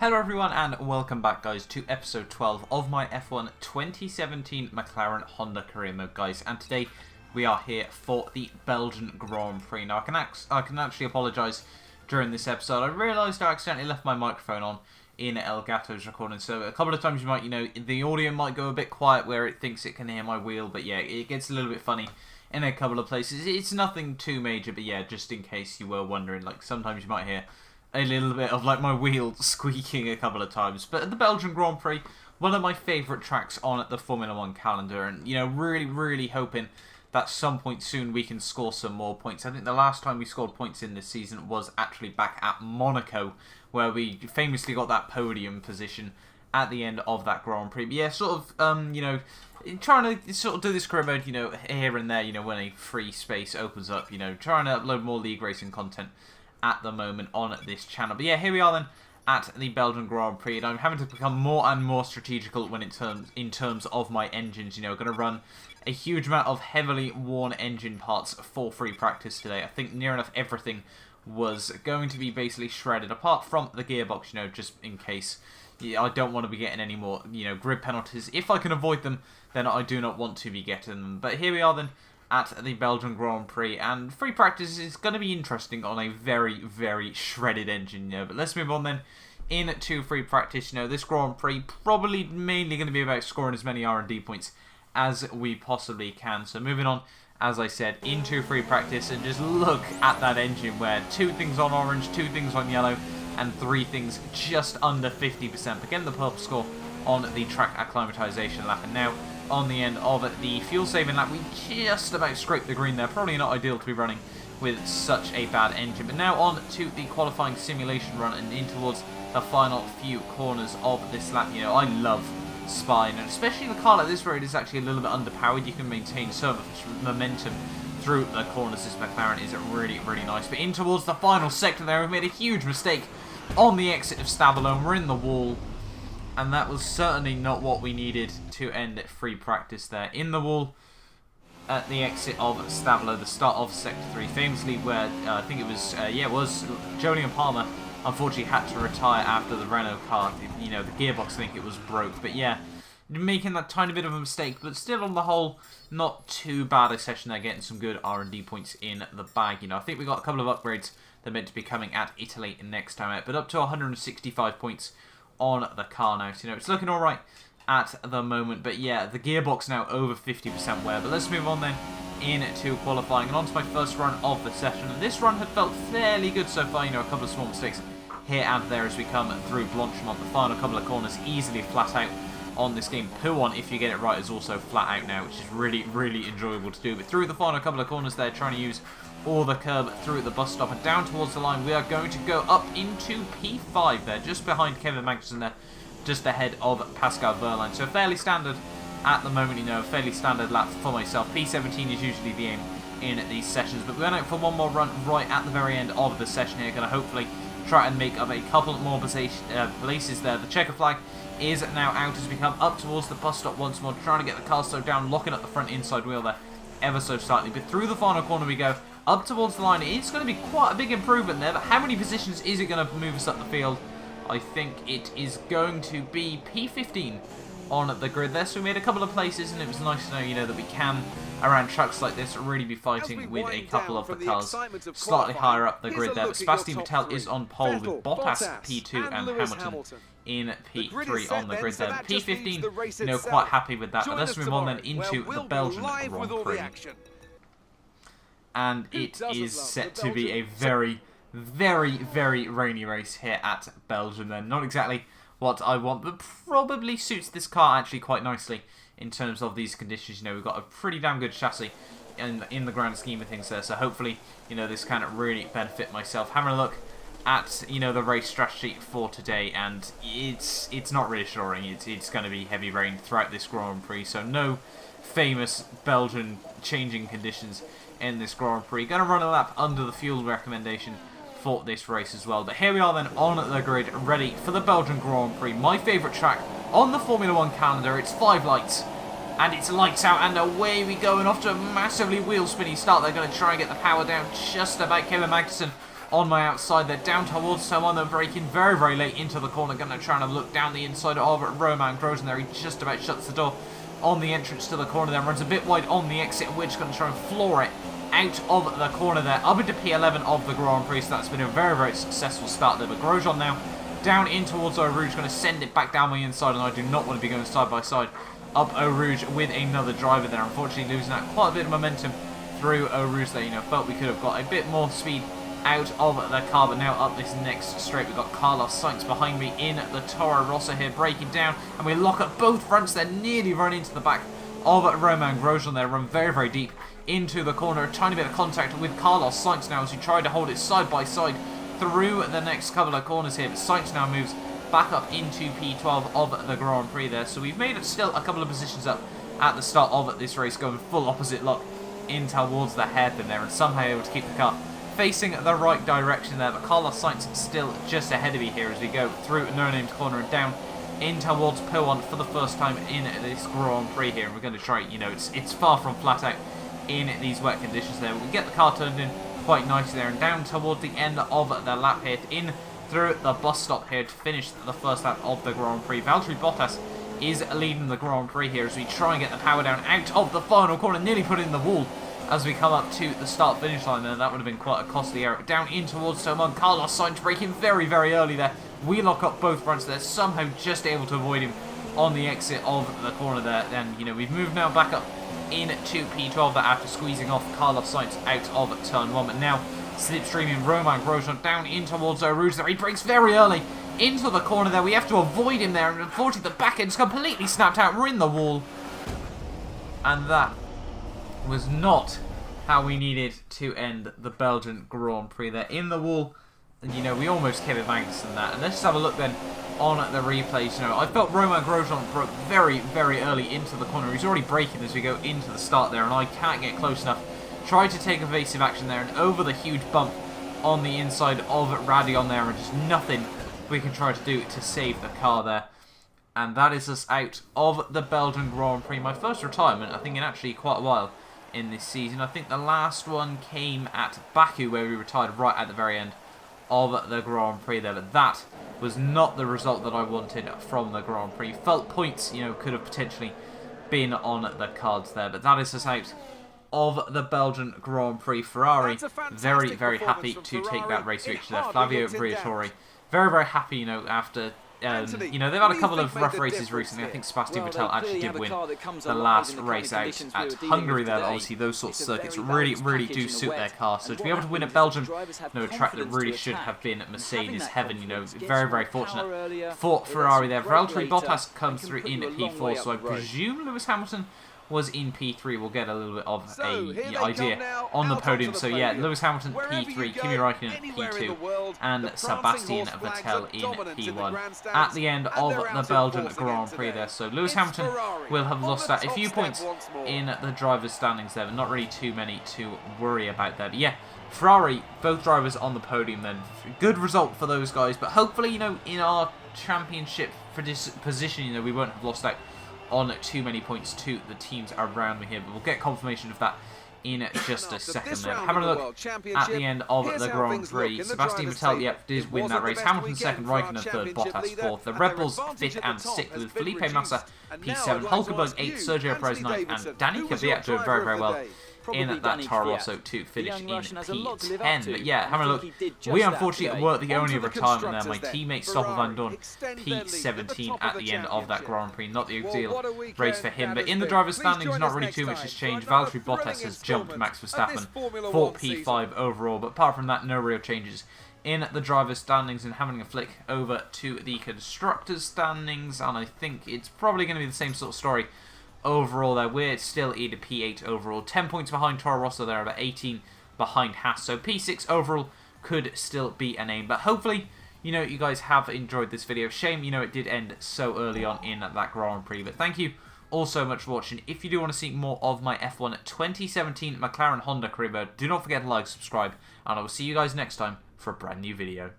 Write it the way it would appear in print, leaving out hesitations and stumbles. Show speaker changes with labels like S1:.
S1: Hello everyone and welcome back guys to episode 12 of my F1 2017 McLaren Honda Career Mode guys, and today we are here for the Belgian Grand Prix. Now I can actually apologise during this episode. I realised I accidentally left my microphone on in Elgato's recording, so a couple of times you might, the audio might go a bit quiet where it thinks it can hear my wheel, but yeah, it gets a little bit funny in a couple of places. It's nothing too major, but yeah, just in case you were wondering, like sometimes you might hear a little bit of like my wheel squeaking a couple of times. But at the Belgian Grand Prix, one of my favourite tracks on the Formula 1 calendar, and really hoping that some point soon we can score some more points. I think the last time we scored points in this season was actually back at Monaco, where we famously got that podium position at the end of that Grand Prix. But yeah, sort of, trying to sort of do this career mode, here and there, when a free space opens up, trying to upload more league racing content at the moment on this channel. But yeah, here we are then at the Belgian Grand Prix, and I'm having to become more and more strategical when in terms of my engines. Going to run a huge amount of heavily worn engine parts for free practice today. I think near enough everything was going to be basically shredded, apart from the gearbox, just in case. I don't want to be getting any more, grid penalties. If I can avoid them, then I do not want to be getting them. But here we are then at the Belgian Grand Prix, and free practice is going to be interesting on a very shredded engine, but let's move on then into free practice. This Grand Prix probably mainly going to be about scoring as many R&D points as we possibly can. So moving on, as I said, into free practice, and just look at that engine where 2 things on orange, 2 things on yellow, and 3 things just under 50%. But getting the purple score on the track acclimatization lap, and now on the end of the fuel saving lap, we just about scraped the green there. Probably not ideal to be running with such a bad engine. But now on to the qualifying simulation run and in towards the final few corners of this lap. I love spine, and especially the car like this where it is actually a little bit underpowered. You can maintain so much momentum through the corners. This McLaren is really nice. But in towards the final sector there, we've made a huge mistake on the exit of Stavelone. We're in the wall, and that was certainly not what we needed to end free practice there. In the wall at the exit of Stavelone, the start of Sector 3, famously where I think it was, Jolyon Palmer unfortunately had to retire after the Renault car. The gearbox, I think it was broke. But yeah, making that tiny bit of a mistake, but still on the whole, not too bad a session there, getting some good R&D points in the bag. I think we got a couple of upgrades that are meant to be coming at Italy next time out, but up to 165 points on the car now. So, it's looking alright at the moment. But yeah, the gearbox now over 50% wear. But let's move on then into qualifying and on to my first run of the session. And this run had felt fairly good so far. A couple of small mistakes here and there as we come through Blanchemont. The final couple of corners easily flat out on this game. Pouan, if you get it right, is also flat out now, which is really enjoyable to do. But through the final couple of corners there, trying to use all the curb through the bus stop and down towards the line, we are going to go up into P5 there, just behind Kevin Magnussen there, just ahead of Pascal Wehrlein. So fairly standard at the moment, fairly standard lap for myself. P17 is usually the aim in these sessions, but we went out for one more run right at the very end of the session here. Going to hopefully try and make up a couple more places there. The checker flag is now out as we come up towards the bus stop once more, trying to get the car slowed down, locking up the front inside wheel there ever so slightly. But through the final corner we go, up towards the line. It's going to be quite a big improvement there, but how many positions is it going to move us up the field? I think it is going to be P15 on the grid there. So we made a couple of places, and it was nice to know, that we can, around tracks like this, really be fighting with a couple of the cars slightly higher up the grid there. But Sebastian Vettel is on pole with Bottas P2 and Hamilton in P3 on the grid there. P15, quite happy with that. But let's move on then into the Belgian Grand Prix. And it is set to be a very rainy race here at Belgium then. Not exactly what I want, but probably suits this car actually quite nicely in terms of these conditions. We've got a pretty damn good chassis in the grand scheme of things there, so hopefully, this can really benefit myself. Having a look at, the race strategy for today, and it's not reassuring. It's going to be heavy rain throughout this Grand Prix, so no famous Belgian changing conditions in this Grand Prix. Going to run a lap under the fuel recommendation for this race as well. But here we are then on the grid, ready for the Belgian Grand Prix, my favourite track on the Formula 1 calendar. It's 5 lights, and it's lights out, and away we go, and off to a massively wheel spinny start. They're going to try and get the power down just about. Kevin Magnussen on my outside there, down towards someone. They're braking very, very late into the corner. Going to try and have a look down the inside of Roman Grosjean there. He just about shuts the door on the entrance to the corner there. Runs a bit wide on the exit, and we're just going to try and floor it out of the corner there, up into P11 of the Grand Prix. So that's been a very, very successful start there. But Grosjean now down in towards Eau Rouge, going to send it back down my inside, and I do not want to be going side by side up Eau Rouge with another driver there. Unfortunately, losing out quite a bit of momentum through Eau Rouge there. You know, felt we could have got a bit more speed out of the car, but now up this next straight, we've got Carlos Sainz behind me in the Toro Rosso here, breaking down, and we lock up both fronts there, nearly run into the back of Roman Grosjean there, run very, very deep into the corner. A tiny bit of contact with Carlos Sainz now as he tried to hold it side by side through the next couple of corners here, but Sainz now moves back up into P12 of the Grand Prix there. So we've made it still a couple of positions up at the start of this race, going full opposite lock in towards the hairpin there, and somehow able to keep the car facing the right direction there. But Carlos Sainz still just ahead of me here as we go through No Name's corner and down in towards P1 for the first time in this Grand Prix here. And we're going to try, you know, it's far from flat out in these wet conditions there. We get the car turned in quite nicely there, and down toward the end of the lap here, in through the bus stop here to finish the first lap of the Grand Prix. Valtteri Bottas is leading the Grand Prix here as we try and get the power down out of the final corner, nearly put in the wall as we come up to the start finish line there. That would have been quite a costly error. Down in towards Tomon, Carlos Sainz braking very, very early there. We lock up both fronts there, somehow just able to avoid him on the exit of the corner there. Then, you know, we've moved now back up into P12 there after squeezing off Carlos Sainz out of turn 1, but now slipstreaming Roman Grosjean down in towards Eau Rouge there. He brakes very early into the corner there. We have to avoid him there, and unfortunately the back end's completely snapped out. We're in the wall, and that was not how we needed to end the Belgian Grand Prix there. In the wall, and you know, we almost kept it Magnussen that. And let's just have a look then on the replays. You know, I felt Roman Grosjean broke very, very early into the corner. He's already braking as we go into the start there, and I can't get close enough. Tried to take evasive action there, and over the huge bump on the inside of Radion there, and just nothing we can try to do to save the car there. And that is us out of the Belgian Grand Prix. My first retirement, I think, in actually quite a while in this season. I think the last one came at Baku, where we retired right at the very end of the Grand Prix there. But that was not the result that I wanted from the Grand Prix. Felt points, you know, could have potentially been on the cards there. But that is us out of the Belgian Grand Prix. Ferrari very, very happy to take that race victory there. Flavio Briatore very, very happy, you know, after you know, they've had a couple of rough races recently. I think Sebastian Vettel actually did win the last race out at Hungary there. Obviously, those sorts of circuits really, really do suit their car. So to be able to win at Belgium, you know, a track that really should have been Mercedes heaven, you know, very, very fortunate for Ferrari there. Valtteri Bottas comes through in P4, so I presume Lewis Hamilton was in P3. We'll get a little bit of a idea on the podium. So yeah, Lewis Hamilton P3, Kimi Räikkönen P2, and Sebastian Vettel in P1 at the end of the Belgian Grand Prix there. So Lewis Hamilton will have lost out a few points in the drivers' standings there, but not really too many to worry about there. But yeah, Ferrari, both drivers on the podium then. Good result for those guys, but hopefully, you know, in our championship position, you know, we won't have lost out on too many points to the teams around me here, but we'll get confirmation of that in just a second there. Having a look at the end of the Grand Prix, Sebastian Vettel, yep, did win that race. Hamilton second, Räikkönen third, Bottas fourth. The Red Bulls fifth and sixth with Felipe Massa P7, Hulkenberg eighth, Sergio Perez ninth, and Danny Kvyat doing very, very well in that Toro Rosso to finish in P10. But yeah, having a look, we unfortunately weren't the only retirement there. My teammate Stoffel van Dorn, P17 at the end of that Grand Prix. Not the ideal race for him, but in the driver's standings, not really too much has changed. Valtteri Bottas has jumped Max Verstappen for P5 overall, but apart from that, no real changes in the driver's standings. And having a flick over to the constructor's standings, and I think it's probably going to be the same sort of story overall there. We're still in a P8 overall, 10 points behind Toro Rosso there, about 18 behind Haas, so P6 overall could still be an aim. But hopefully, you know, you guys have enjoyed this video. Shame, you know, it did end so early on in that Grand Prix, but thank you all so much for watching. If you do want to see more of my F1 2017 McLaren Honda career mode, do not forget to like, subscribe, and I will see you guys next time for a brand new video.